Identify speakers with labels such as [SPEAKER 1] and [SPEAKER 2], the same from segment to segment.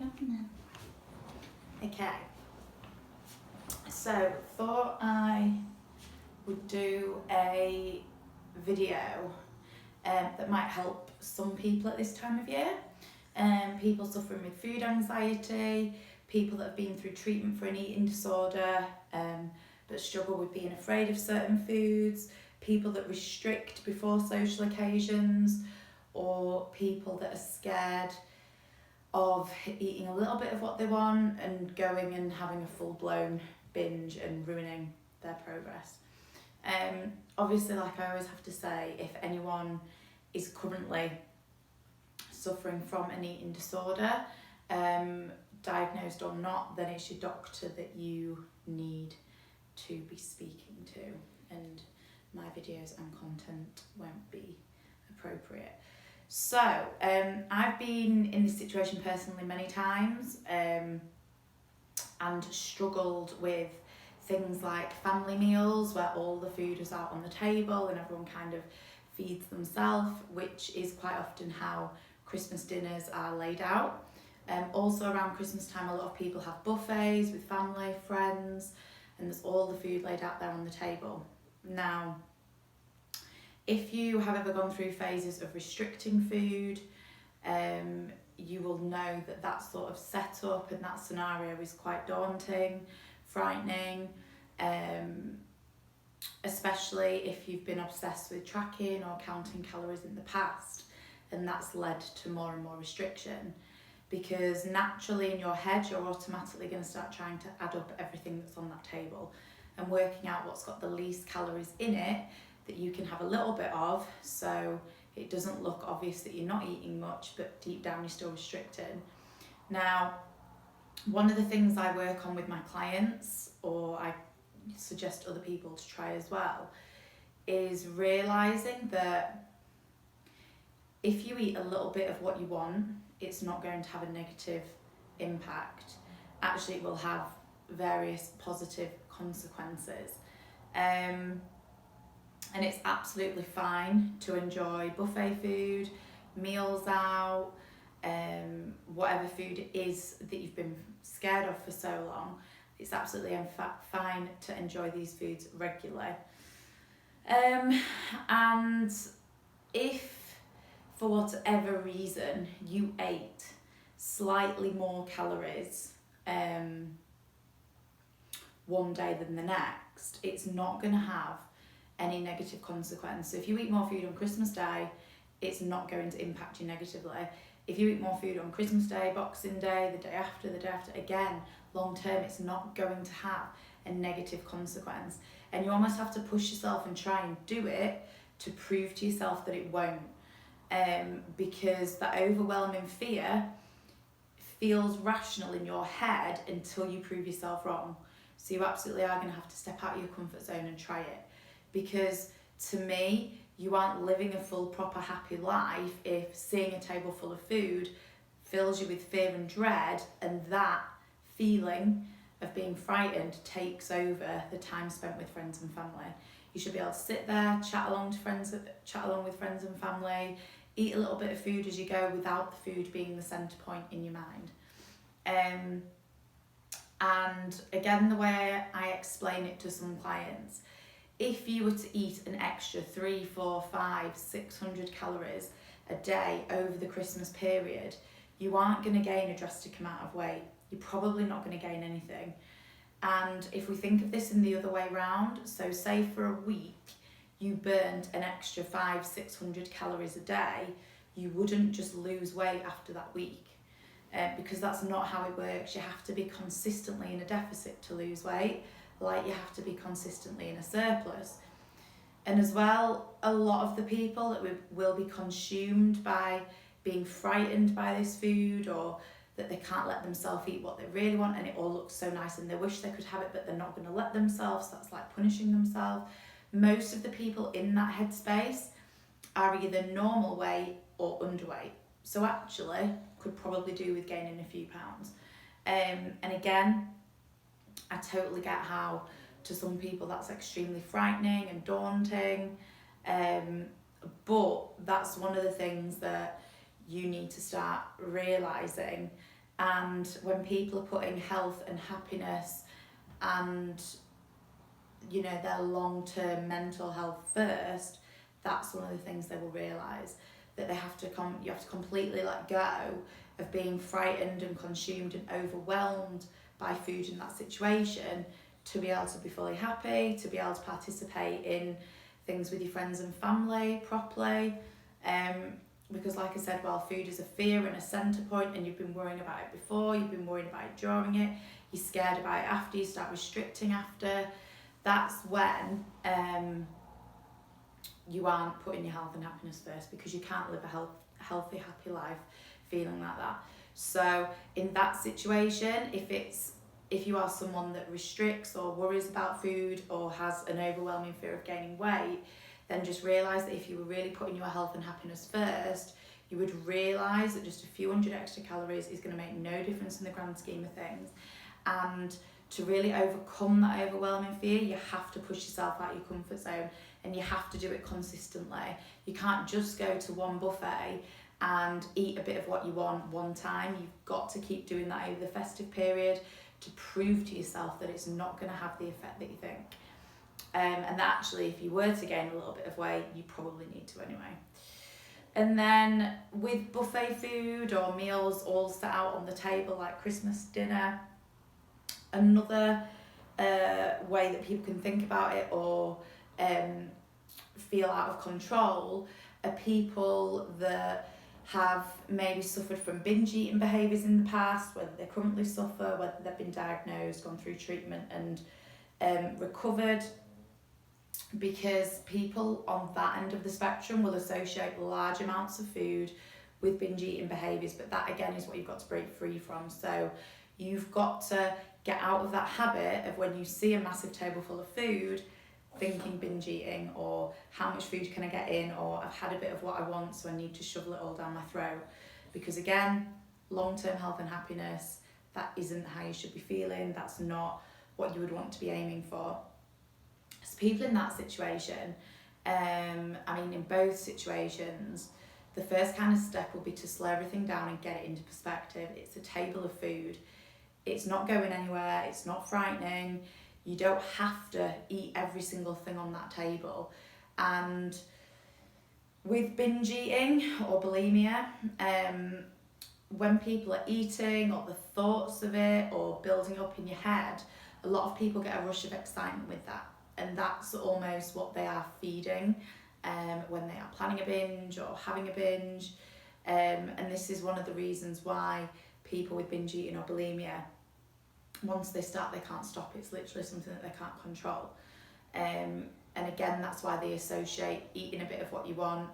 [SPEAKER 1] Come on then. Okay, so thought I would do a video that might help some people at this time of year. People suffering with food anxiety, people that have been through treatment for an eating disorder but struggle with being afraid of certain foods, people that restrict before social occasions, or people that are scared of eating a little bit of what they want and going and having a full-blown binge and ruining their progress. Obviously, like I always have to say, if anyone is currently suffering from an eating disorder, diagnosed or not, then it's your doctor that you need to be speaking to, and my videos and content won't be appropriate. So, I've been in this situation personally many times and struggled with things like family meals where all the food is out on the table and everyone kind of feeds themselves, which is quite often how Christmas dinners are laid out. Also around Christmas time, a lot of people have buffets with family, friends, and there's all the food laid out there on the table. Now, if you have ever gone through phases of restricting food, you will know that that sort of setup and that scenario is quite daunting, frightening, especially if you've been obsessed with tracking or counting calories in the past, and that's led to more and more restriction, because naturally in your head you're automatically going to start trying to add up everything that's on that table and working out what's got the least calories in it that you can have a little bit of, so it doesn't look obvious that you're not eating much, but deep down you're still restricting. Now, one of the things I work on with my clients, or I suggest other people to try as well, is realising that if you eat a little bit of what you want, it's not going to have a negative impact. Actually, it will have various positive consequences. And it's absolutely fine to enjoy buffet food, meals out, whatever food it is that you've been scared of for so long. It's absolutely fine to enjoy these foods regularly. And if for whatever reason you ate slightly more calories one day than the next, it's not going to have any negative consequence. So if you eat more food on Christmas Day, it's not going to impact you negatively. If you eat more food on Christmas Day, Boxing Day, the day after, again, long term, it's not going to have a negative consequence. And you almost have to push yourself and try and do it to prove to yourself that it won't. Because that overwhelming fear feels rational in your head until you prove yourself wrong. So you absolutely are going to have to step out of your comfort zone and try it. Because to me, you aren't living a full, proper, happy life if seeing a table full of food fills you with fear and dread, and that feeling of being frightened takes over the time spent with friends and family. You should be able to sit there, chat along with friends and family, eat a little bit of food as you go without the food being the centre point in your mind. And again, the way I explain it to some clients, if you were to eat an extra 300, 400, 500, 600 calories a day over the Christmas period, you aren't going to gain a drastic amount of weight. You're probably not going to gain anything. And if we think of this in the other way round, so say for a week you burned an extra 500, 600 calories a day, you wouldn't just lose weight after that week, because that's not how it works. You have to be consistently in a deficit to lose weight, like you have to be consistently in a surplus. And as well, a lot of the people that will be consumed by being frightened by this food, or that they can't let themselves eat what they really want and it all looks so nice and they wish they could have it but they're not going to let themselves, that's like punishing themselves. Most of the people in that headspace are either normal weight or underweight, so actually could probably do with gaining a few pounds. And again, I totally get how to some people that's extremely frightening and daunting, but that's one of the things that you need to start realising And when people are putting health and happiness and, you know, their long-term mental health first, that's one of the things they will realise, that they have to you have to completely let go of being frightened and consumed and overwhelmed by food in that situation to be able to be fully happy, to be able to participate in things with your friends and family properly. Because like I said, while food is a fear and a centre point, and you've been worrying about it before, you've been worrying about it during it, you're scared about it after, you start restricting after, that's when you aren't putting your health and happiness first, because you can't live a healthy, happy life feeling like that. So in that situation, if you are someone that restricts or worries about food or has an overwhelming fear of gaining weight, then just realise that if you were really putting your health and happiness first, you would realise that just a few hundred extra calories is going to make no difference in the grand scheme of things. And to really overcome that overwhelming fear, you have to push yourself out of your comfort zone, and you have to do it consistently. You can't just go to one buffet and eat a bit of what you want one time. You've got to keep doing that over the festive period to prove to yourself that it's not going to have the effect that you think. And actually, if you were to gain a little bit of weight, you probably need to anyway. And then with buffet food or meals all set out on the table like Christmas dinner, another way that people can think about it or feel out of control are people that have maybe suffered from binge eating behaviours in the past, whether they currently suffer, whether they've been diagnosed, gone through treatment and recovered. Because people on that end of the spectrum will associate large amounts of food with binge eating behaviours, but that again is what you've got to break free from. So you've got to get out of that habit of when you see a massive table full of food, thinking binge eating or how much food can I get in, or I've had a bit of what I want so I need to shovel it all down my throat. Because again, long-term health and happiness, that isn't how you should be feeling, that's not what you would want to be aiming for. So people in that situation, in both situations, the first kind of step will be to slow everything down and get it into perspective. It's a table of food. It's not going anywhere. It's not frightening. You don't have to eat every single thing on that table. And with binge eating or bulimia, when people are eating or the thoughts of it or building up in your head, a lot of people get a rush of excitement with that. And that's almost what they are feeding when they are planning a binge or having a binge. And this is one of the reasons why people with binge eating or bulimia, once they start, they can't stop. It's literally something that they can't control. And again, that's why they associate eating a bit of what you want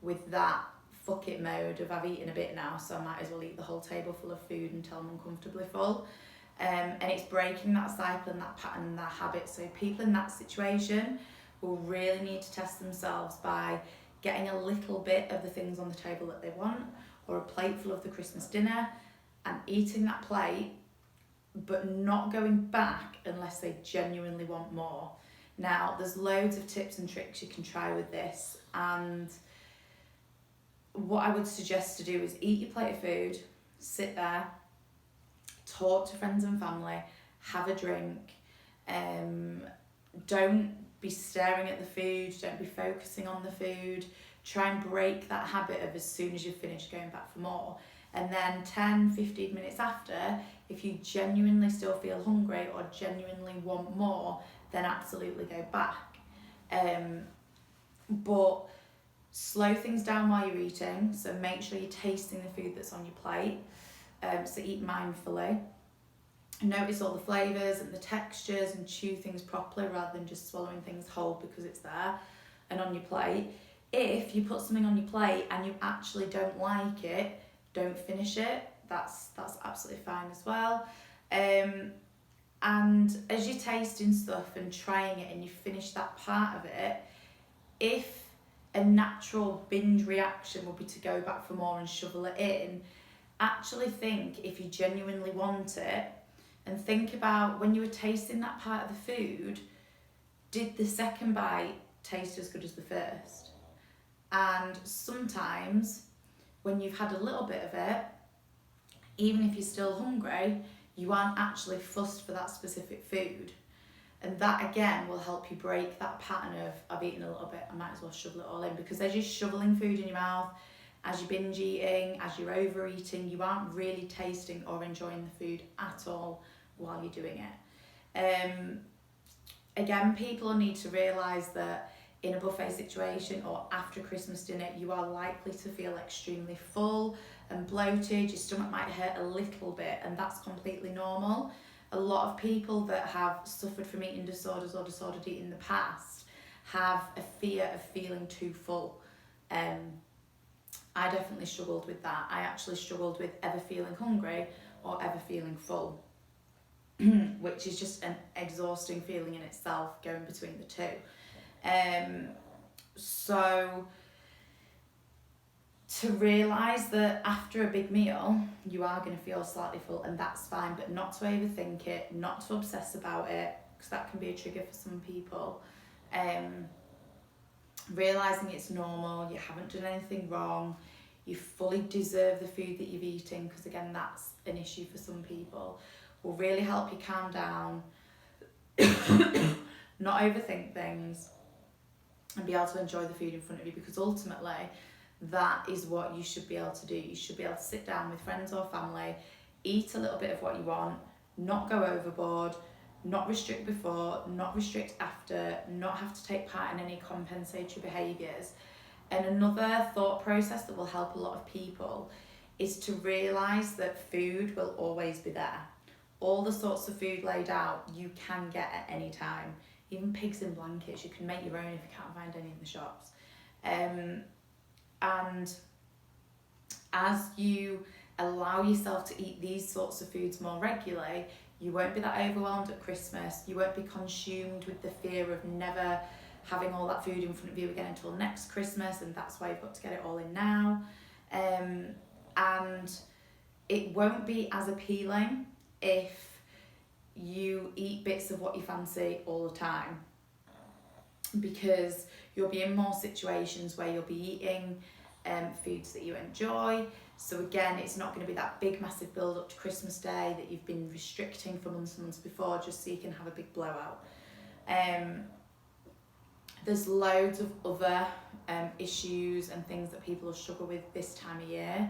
[SPEAKER 1] with that fuck it mode of I've eaten a bit now, so I might as well eat the whole table full of food until I'm uncomfortably full. And it's breaking that cycle and that pattern and that habit. So people in that situation will really need to test themselves by getting a little bit of the things on the table that they want, or a plate full of the Christmas dinner, and eating that plate, but not going back unless they genuinely want more. Now, there's loads of tips and tricks you can try with this, and what I would suggest to do is eat your plate of food, sit there, talk to friends and family, have a drink. Don't be staring at the food, don't be focusing on the food. Try and break that habit of as soon as you've finished going back for more. And then 10-15 minutes after, if you genuinely still feel hungry or genuinely want more, then absolutely go back. But slow things down while you're eating, so make sure you're tasting the food that's on your plate. So eat mindfully. Notice all the flavours and the textures and chew things properly rather than just swallowing things whole because it's there and on your plate. If you put something on your plate and you actually don't like it, don't finish it. That's absolutely fine as well. And as you're tasting stuff and trying it and you finish that part of it, if a natural binge reaction would be to go back for more and shovel it in, actually think if you genuinely want it, and think about when you were tasting that part of the food, did the second bite taste as good as the first? And sometimes when you've had a little bit of it, even if you're still hungry, you aren't actually fussed for that specific food. And that again will help you break that pattern of I've eaten a little bit, I might as well shovel it all in, because as you're shoveling food in your mouth, as you're binge eating, as you're overeating, you aren't really tasting or enjoying the food at all while you're doing it. Again, people need to realise that in a buffet situation or after Christmas dinner, you are likely to feel extremely full and bloated. Your stomach might hurt a little bit, and that's completely normal. A lot of people that have suffered from eating disorders or disordered eating in the past have a fear of feeling too full. I definitely struggled with that. I actually struggled with ever feeling hungry or ever feeling full, which is just an exhausting feeling in itself, going between the two. So to realise that after a big meal you are going to feel slightly full, and that's fine, but not to overthink it, not to obsess about it, because that can be a trigger for some people. Realising it's normal, you haven't done anything wrong, you fully deserve the food that you've eaten, because again that's an issue for some people, will really help you calm down, not overthink things, and be able to enjoy the food in front of you, because ultimately that is what you should be able to do. You should be able to sit down with friends or family, eat a little bit of what you want, not go overboard, not restrict before, not restrict after, not have to take part in any compensatory behaviours. And another thought process that will help a lot of people is to realise that food will always be there. All the sorts of food laid out you can get at any time. Even pigs in blankets, you can make your own if you can't find any in the shops. And as you allow yourself to eat these sorts of foods more regularly, you won't be that overwhelmed at Christmas, you won't be consumed with the fear of never having all that food in front of you again until next Christmas, and that's why you've got to get it all in now. And it won't be as appealing if you eat bits of what you fancy all the time, because you'll be in more situations where you'll be eating foods that you enjoy. So again, it's not going to be that big massive build up to Christmas Day that you've been restricting for months and months before just so you can have a big blowout. There's loads of other issues and things that people will struggle with this time of year,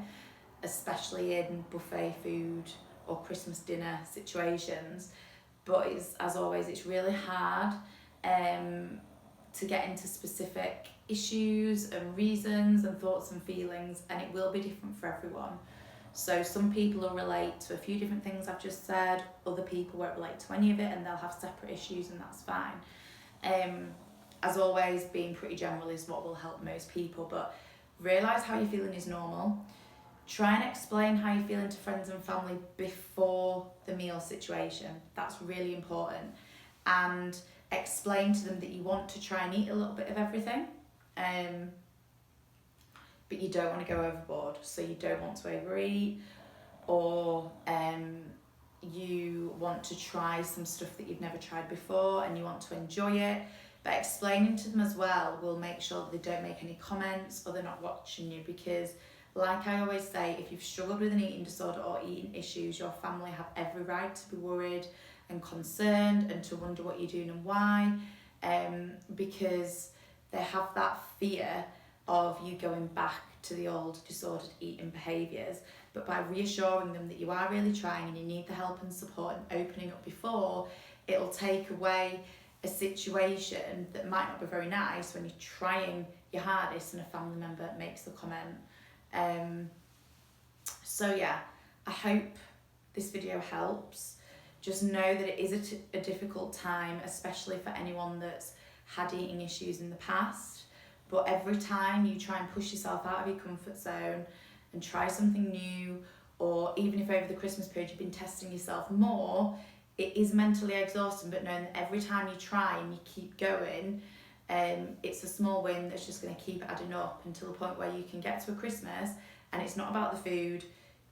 [SPEAKER 1] especially in buffet food or Christmas dinner situations, but it's, as always, it's really hard to get into specific issues and reasons and thoughts and feelings, and it will be different for everyone. So some people will relate to a few different things I've just said, other people won't relate to any of it and they'll have separate issues, and that's fine. As always, being pretty general is what will help most people, but realise how you're feeling is normal. Try and explain how you're feeling to friends and family before the meal situation. That's really important. And explain to them that you want to try and eat a little bit of everything, but you don't want to go overboard. So you don't want to overeat, or you want to try some stuff that you've never tried before and you want to enjoy it. But explaining to them as well will make sure that they don't make any comments or they're not watching you, because like I always say, if you've struggled with an eating disorder or eating issues, your family have every right to be worried and concerned and to wonder what you're doing and why, because they have that fear of you going back to the old disordered eating behaviours. But by reassuring them that you are really trying and you need the help and support and opening up before, it'll take away a situation that might not be very nice when you're trying your hardest and a family member makes the comment. So yeah, I hope this video helps. Just know that it is a difficult time, especially for anyone that's had eating issues in the past. But every time you try and push yourself out of your comfort zone and try something new, or even if over the Christmas period you've been testing yourself more, it is mentally exhausting, but knowing that every time you try and you keep going, it's a small win that's just going to keep adding up until the point where you can get to a Christmas and it's not about the food.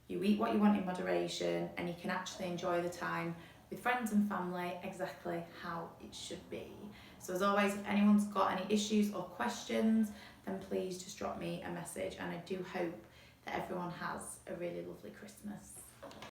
[SPEAKER 1] You eat what you want in moderation and you can actually enjoy the time with friends and family exactly how it should be. So as always, if anyone's got any issues or questions, then please just drop me a message, and I do hope that everyone has a really lovely Christmas.